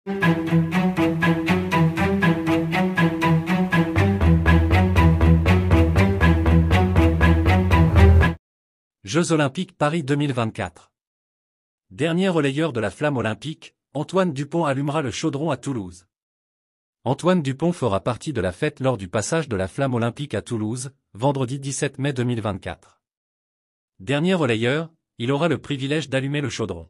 Jeux Olympiques Paris 2024. Dernier relayeur de la flamme olympique, Antoine Dupont allumera le chaudron à Toulouse. Antoine Dupont fera partie de la fête lors du passage de la flamme olympique à Toulouse, vendredi 17 mai 2024. Dernier relayeur, il aura le privilège d'allumer le chaudron.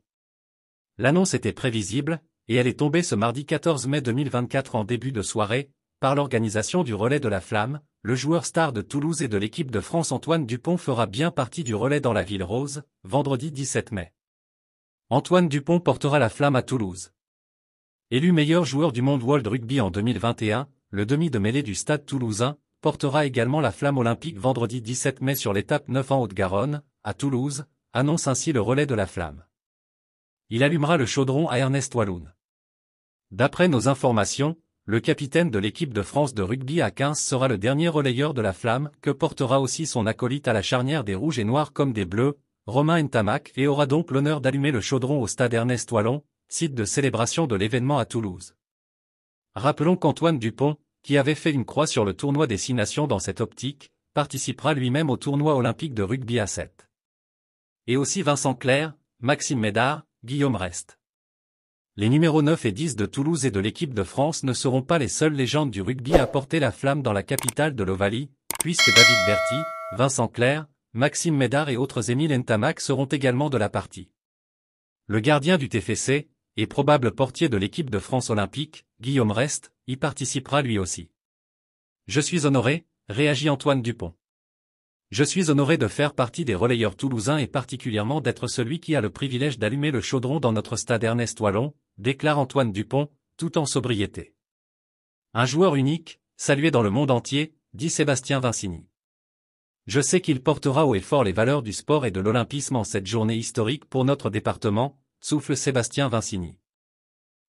L'annonce était prévisible, et elle est tombée ce mardi 14 mai 2024 en début de soirée, par l'organisation du relais de la flamme. Le joueur star de Toulouse et de l'équipe de France Antoine Dupont fera bien partie du relais dans la Ville Rose, vendredi 17 mai. Antoine Dupont portera la flamme à Toulouse. Élu meilleur joueur du monde World Rugby en 2021, le demi de mêlée du Stade toulousain portera également la flamme olympique vendredi 17 mai sur l'étape 9 en Haute-Garonne, à Toulouse, annonce ainsi le relais de la flamme. Il allumera le chaudron à Ernest Walloun. D'après nos informations, le capitaine de l'équipe de France de rugby à 15 sera le dernier relayeur de la flamme, que portera aussi son acolyte à la charnière des rouges et noirs comme des bleus, Romain Ntamak, et aura donc l'honneur d'allumer le chaudron au stade Ernest Walloun, site de célébration de l'événement à Toulouse. Rappelons qu'Antoine Dupont, qui avait fait une croix sur le tournoi des 6 nations dans cette optique, participera lui-même au tournoi olympique de rugby à 7. Et aussi Vincent Clerc, Maxime Médard, Guillaume Rest. Les numéros 9 et 10 de Toulouse et de l'équipe de France ne seront pas les seules légendes du rugby à porter la flamme dans la capitale de l'Ovalie, puisque David Berty, Vincent Clerc, Maxime Médard et autres Émile Ntamak seront également de la partie. Le gardien du TFC, et probable portier de l'équipe de France olympique, Guillaume Rest, y participera lui aussi. Je suis honoré, réagit Antoine Dupont. Je suis honoré de faire partie des relayeurs toulousains et particulièrement d'être celui qui a le privilège d'allumer le chaudron dans notre stade Ernest Walloun, déclare Antoine Dupont, tout en sobriété. Un joueur unique, salué dans le monde entier, dit Sébastien Vincini. Je sais qu'il portera haut et fort les valeurs du sport et de l'olympisme en cette journée historique pour notre département, souffle Sébastien Vincini.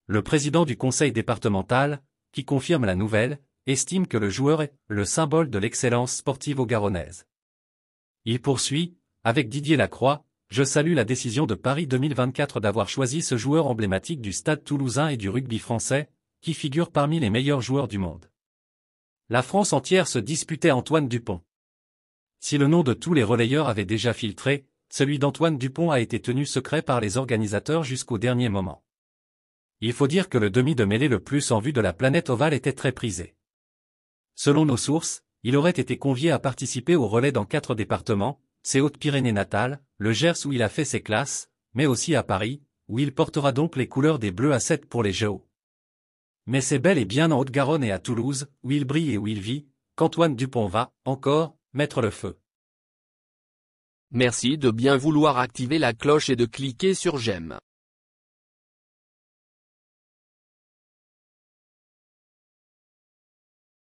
Le président du conseil départemental, qui confirme la nouvelle, estime que le joueur est le symbole de l'excellence sportive haut-garonnaise. Il poursuit, avec Didier Lacroix, je salue la décision de Paris 2024 d'avoir choisi ce joueur emblématique du stade toulousain et du rugby français, qui figure parmi les meilleurs joueurs du monde. La France entière se disputait Antoine Dupont. Si le nom de tous les relayeurs avait déjà filtré, celui d'Antoine Dupont a été tenu secret par les organisateurs jusqu'au dernier moment. Il faut dire que le demi de mêlée le plus en vue de la planète ovale était très prisé. Selon nos sources, il aurait été convié à participer au relais dans 4 départements, ses Hautes-Pyrénées natales, le Gers où il a fait ses classes, mais aussi à Paris, où il portera donc les couleurs des Bleus à 7 pour les JO. Mais c'est bel et bien en Haute-Garonne et à Toulouse, où il brille et où il vit, qu'Antoine Dupont va, encore, mettre le feu. Merci de bien vouloir activer la cloche et de cliquer sur j'aime.